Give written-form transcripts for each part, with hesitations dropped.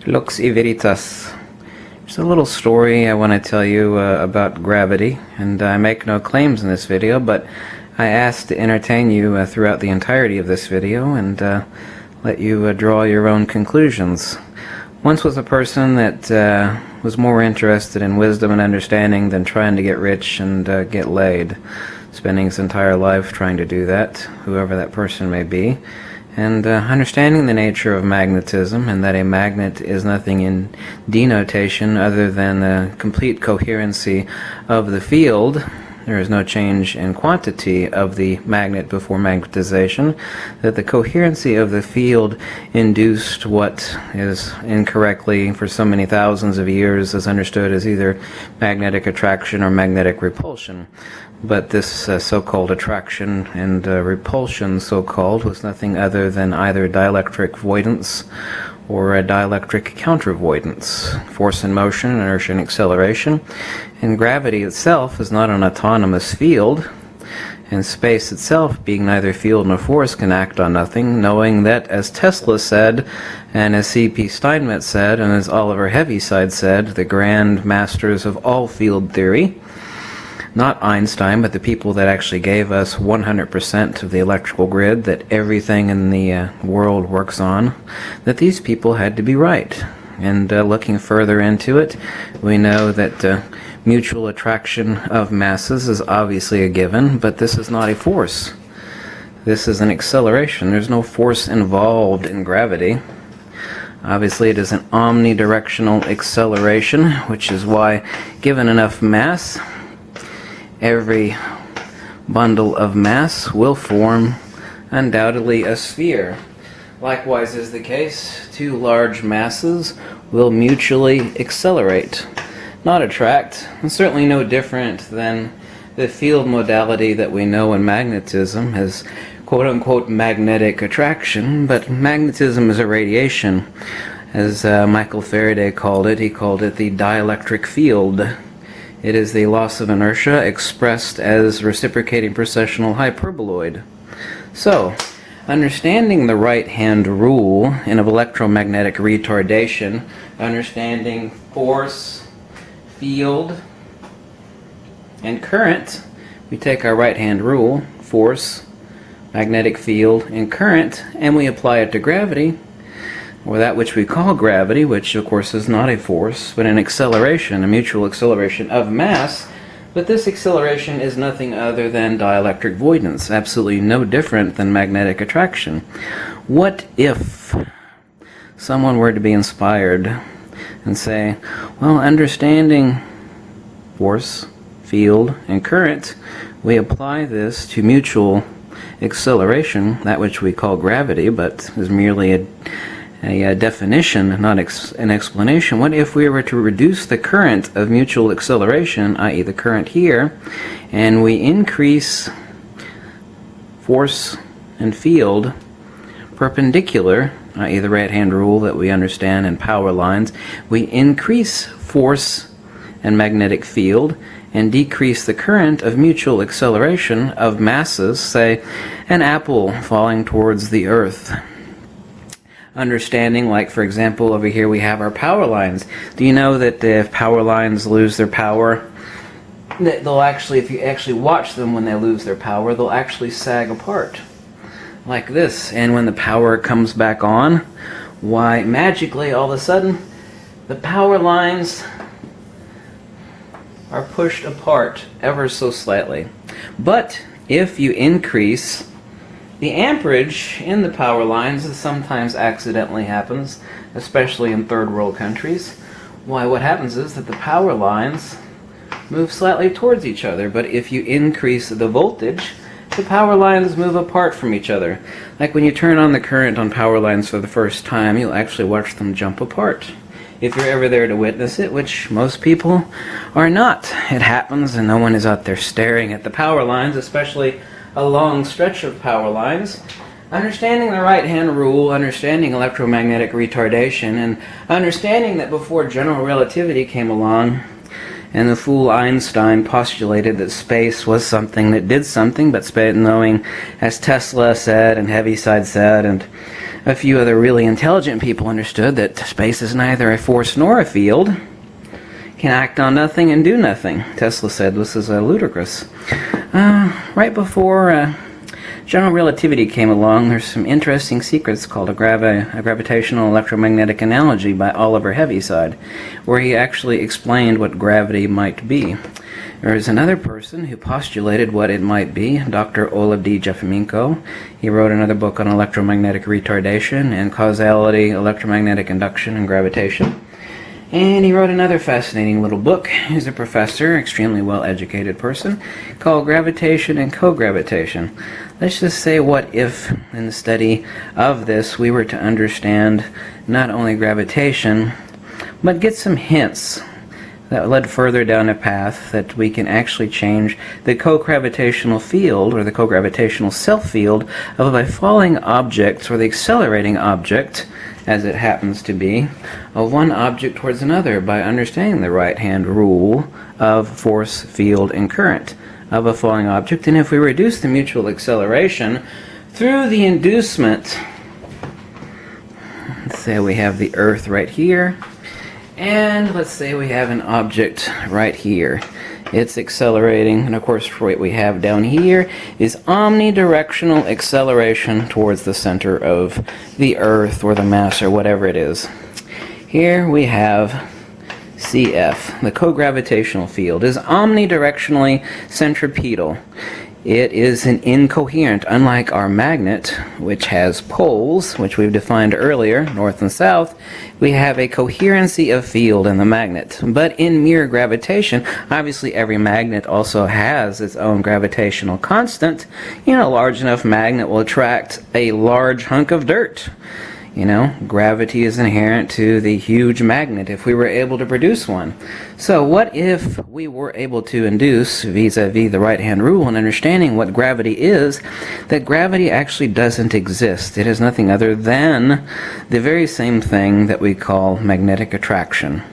Lux e Veritas. Just a little story I want to tell you about gravity, and I make no claims in this video, but I ask to entertain you throughout the entirety of this video and let you draw your own conclusions. Once was a person that was more interested in wisdom and understanding than trying to get rich and get laid, spending his entire life trying to do that, whoever that person may be. And understanding the nature of magnetism, and that a magnet is nothing in denotation other than the complete coherency of the field. There is no change in quantity of the magnet before magnetization, that the coherency of the field induced what is incorrectly for so many thousands of years is understood as either magnetic attraction or magnetic repulsion. But this so-called attraction and repulsion, so-called, was nothing other than either dielectric voidance or a dielectric counteravoidance, force and motion, inertia and acceleration. And gravity itself is not an autonomous field, and space itself, being neither field nor force, can act on nothing, knowing that, as Tesla said, and as C.P. Steinmetz said, and as Oliver Heaviside said, the grand masters of all field theory, not Einstein, but the people that actually gave us 100% of the electrical grid that everything in the world works on, that these people had to be right. And looking further into it, we know that mutual attraction of masses is obviously a given, but this is not a force. This is an acceleration. There's no force involved in gravity. Obviously, it is an omnidirectional acceleration, which is why, given enough mass, every bundle of mass will form undoubtedly a sphere. Likewise is the case, two large masses will mutually accelerate, not attract, and certainly no different than the field modality that we know in magnetism as quote-unquote magnetic attraction, but magnetism is a radiation. As Michael Faraday called it, he called it the dielectric field. It is the loss of inertia expressed as reciprocating precessional hyperboloid. So, understanding the right-hand rule in electromagnetic retardation, understanding force, field, and current, we take our right-hand rule, force, magnetic field, and current, and we apply it to gravity, or that which we call gravity, which of course is not a force, but an acceleration, a mutual acceleration of mass. But this acceleration is nothing other than dielectric voidance, absolutely no different than magnetic attraction. What if someone were to be inspired and say, well, understanding force, field, and current, we apply this to mutual acceleration, that which we call gravity, but is merely a definition, not an explanation. What if we were to reduce the current of mutual acceleration, i.e. the current here, and we increase force and field perpendicular, i.e. the right-hand rule that we understand in power lines, we increase force and magnetic field and decrease the current of mutual acceleration of masses, say an apple falling towards the earth. Understanding, like for example over here we have our power lines. Do you know that if power lines lose their power, that they'll actually, if you actually watch them when they lose their power, they'll actually sag apart like this. And when the power comes back on, why magically all of a sudden the power lines are pushed apart ever so slightly. But if you increase the amperage in the power lines, this sometimes accidentally happens, especially in third world countries. Why, what happens is that the power lines move slightly towards each other, but if you increase the voltage, the power lines move apart from each other. Like when you turn on the current on power lines for the first time, you'll actually watch them jump apart. If you're ever there to witness it, which most people are not. It happens and no one is out there staring at the power lines, especially a long stretch of power lines. Understanding the right-hand rule, understanding electromagnetic retardation, and understanding that before general relativity came along, and the fool Einstein postulated that space was something that did something, but space, knowing, as Tesla said and Heaviside said, and A few other really intelligent people understood that space is neither a force nor a field, can act on nothing and do nothing. Tesla said this is ludicrous. Right before general relativity came along, there's some interesting secrets called a gravitational electromagnetic analogy by Oliver Heaviside, where he actually explained what gravity might be. There is another person who postulated what it might be, Dr. Oleg D. Jefimenko. He wrote another book on electromagnetic retardation and causality, electromagnetic induction, and gravitation. And he wrote another fascinating little book. He's a professor, extremely well-educated person, called Gravitation and Co-Gravitation. Let's just say, what if, in the study of this, we were to understand not only gravitation, but get some hints that led further down a path that we can actually change the co-gravitational field, or the co-gravitational self-field, of a falling object, or the accelerating object, as it happens to be, of one object towards another by understanding the right-hand rule of force, field, and current of a falling object. And if we reduce the mutual acceleration through the inducement, let's say we have the Earth right here, and let's say we have an object right here. It's accelerating, and of course what we have down here is omnidirectional acceleration towards the center of the Earth or the mass or whatever it is. Here we have CF. The co-gravitational field is omnidirectionally centripetal. It is an incoherent, unlike our magnet, which has poles, which we've defined earlier, north and south. We have a coherency of field in the magnet. But in mere gravitation, obviously every magnet also has its own gravitational constant. A large enough magnet will attract a large hunk of dirt. Gravity is inherent to the huge magnet if we were able to produce one. So what if we were able to induce, vis-a-vis the right-hand rule and understanding what gravity is, that gravity actually doesn't exist. It is nothing other than the very same thing that we call magnetic attraction.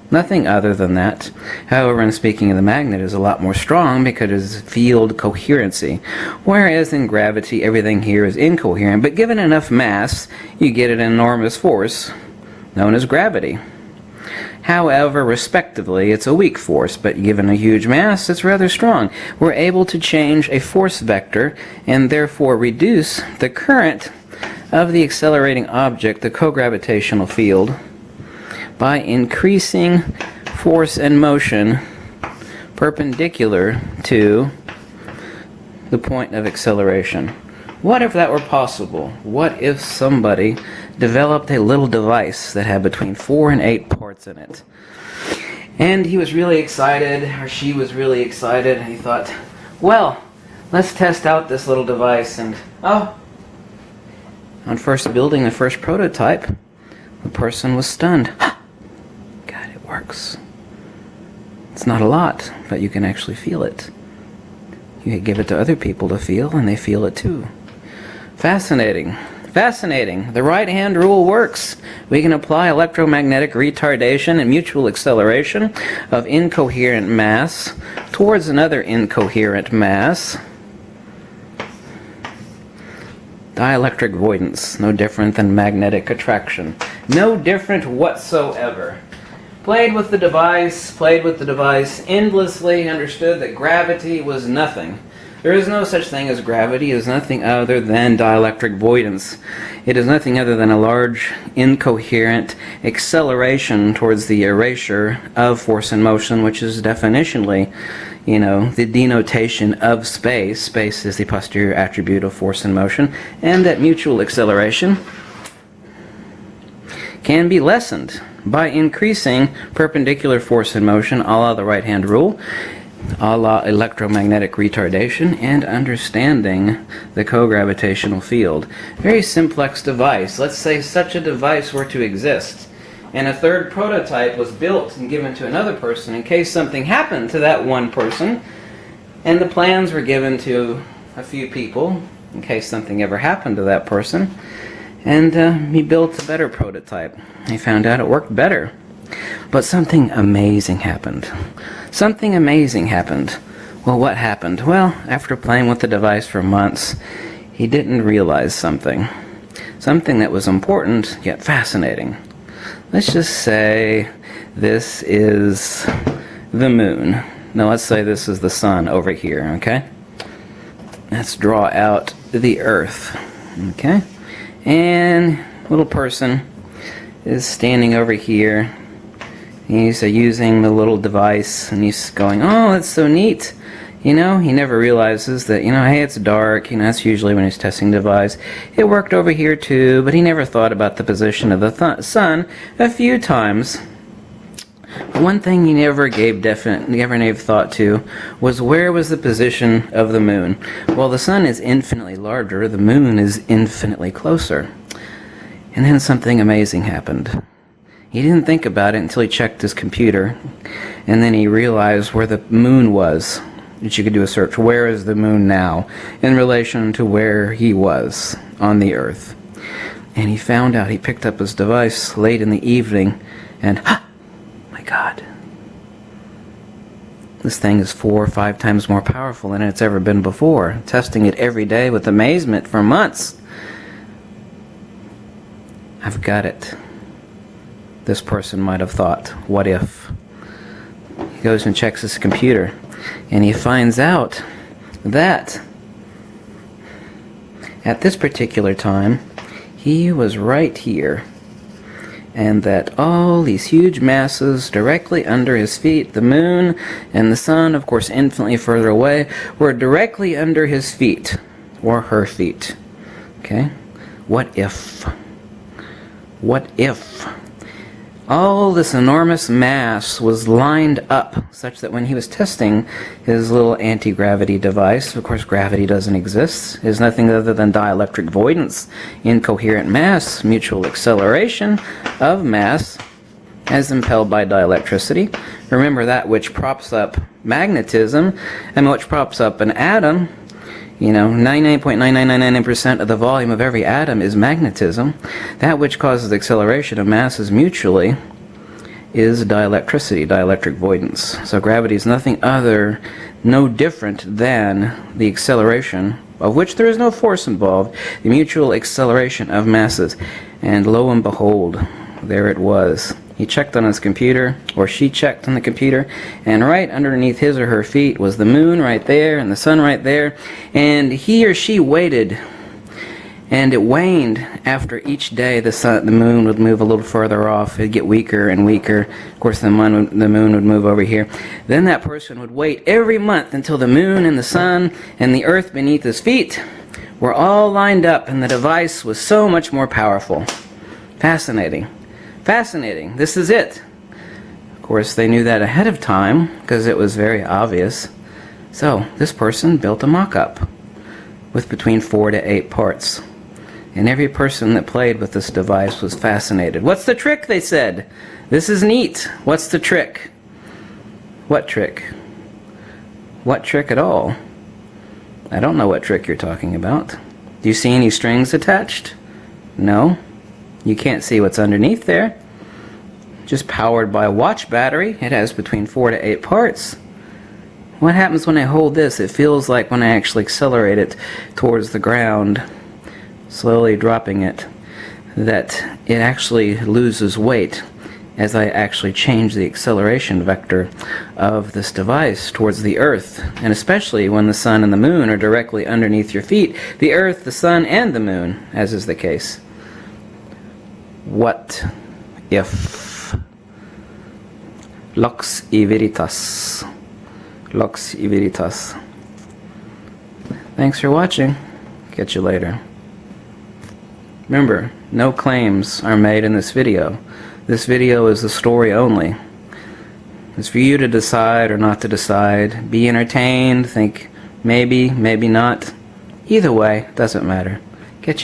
Nothing other than that. However, in speaking of the magnet, is a lot more strong because it's field coherency. Whereas in gravity, everything here is incoherent, but given enough mass, you get an enormous force known as gravity. However, respectively, it's a weak force, but given a huge mass, it's rather strong. We're able to change a force vector and therefore reduce the current of the accelerating object, the co-gravitational field, by increasing force and motion perpendicular to the point of acceleration. What if that were possible? What if somebody developed a little device that had between 4 and 8 parts in it? And he was really excited, or she was really excited, and he thought, well, let's test out this little device. And on first building the first prototype, the person was stunned. God, it works. It's not a lot, but you can actually feel it. You can give it to other people to feel, and they feel it too. Fascinating. Fascinating. The right-hand rule works. We can apply electromagnetic retardation and mutual acceleration of incoherent mass towards another incoherent mass. Dielectric voidance, no different than magnetic attraction. No different whatsoever. Played with the device, endlessly understood that gravity was nothing. There is no such thing as gravity. It is nothing other than dielectric voidance. It is nothing other than a large, incoherent acceleration towards the erasure of force and motion, which is definitionally, the denotation of space. Space is the posterior attribute of force and motion, and that mutual acceleration can be lessened by increasing perpendicular force and motion, a la the right-hand rule, a la electromagnetic retardation, and understanding the co-gravitational field. Very simplex device. Let's say such a device were to exist, and a third prototype was built and given to another person in case something happened to that one person, and the plans were given to a few people in case something ever happened to that person. And he built a better prototype. He found out it worked better. But something amazing happened. Something amazing happened. Well, what happened? Well, after playing with the device for months, he didn't realize something. something that was important yet fascinating. Let's just say this is the moon. Now let's say this is the sun over here, okay? Let's draw out the earth, okay? And little person is standing over here. He's using the little device, and he's going, oh, that's so neat. You know, he never realizes that, hey, it's dark. That's usually when he's testing the device. It worked over here too, but he never thought about the position of the sun a few times. One thing he never gave thought to was where was the position of the moon. Well, the sun is infinitely larger, the moon is infinitely closer. And then something amazing happened. He didn't think about it until he checked his computer, and then he realized where the moon was. That you could do a search, where is the moon now in relation to where he was on the earth. And he found out, he picked up his device late in the evening, and my God, this thing is 4 or 5 times more powerful than it's ever been before. Testing it every day with amazement for months. I've got it. This person might have thought, what if? He goes and checks his computer, and he finds out that at this particular time, he was right here, and that all these huge masses directly under his feet, the moon and the sun, of course infinitely further away, were directly under his feet, or her feet. Okay? What if? What if all this enormous mass was lined up such that when he was testing his little anti-gravity device, of course gravity doesn't exist, is nothing other than dielectric voidance, incoherent mass, mutual acceleration of mass as impelled by dielectricity. Remember, that which props up magnetism and which props up an atom, 99.9999% of the volume of every atom is magnetism. That which causes acceleration of masses mutually is dielectricity, dielectric voidance. So gravity is no different than the acceleration, of which there is no force involved, the mutual acceleration of masses. And lo and behold, there it was. He checked on his computer, or she checked on the computer, and right underneath his or her feet was the moon right there, and the sun right there, and he or she waited, and it waned after each day. The moon would move a little further off, it'd get weaker and weaker. Of course, the moon would move over here. Then that person would wait every month until the moon and the sun and the earth beneath his feet were all lined up, and the device was so much more powerful. Fascinating. Fascinating. This is it. Of course, they knew that ahead of time because it was very obvious. So, this person built a mock-up with between 4 to 8 parts. And every person that played with this device was fascinated. What's the trick, they said? This is neat. What's the trick? What trick? What trick at all? I don't know what trick you're talking about. Do you see any strings attached? No. You can't see what's underneath there. Just powered by a watch battery. It has between 4 to 8 parts. What happens when I hold this? It feels like when I actually accelerate it towards the ground, slowly dropping it, that it actually loses weight as I actually change the acceleration vector of this device towards the Earth. And especially when the sun and the moon are directly underneath your feet. The Earth, the sun, and the moon, as is the case. What if? Lux e veritas. Lux e veritas. Thanks for watching. Catch you later. Remember, no claims are made in this video. This video is the story only. It's for you to decide or not to decide. Be entertained, think maybe, maybe not. Either way, doesn't matter.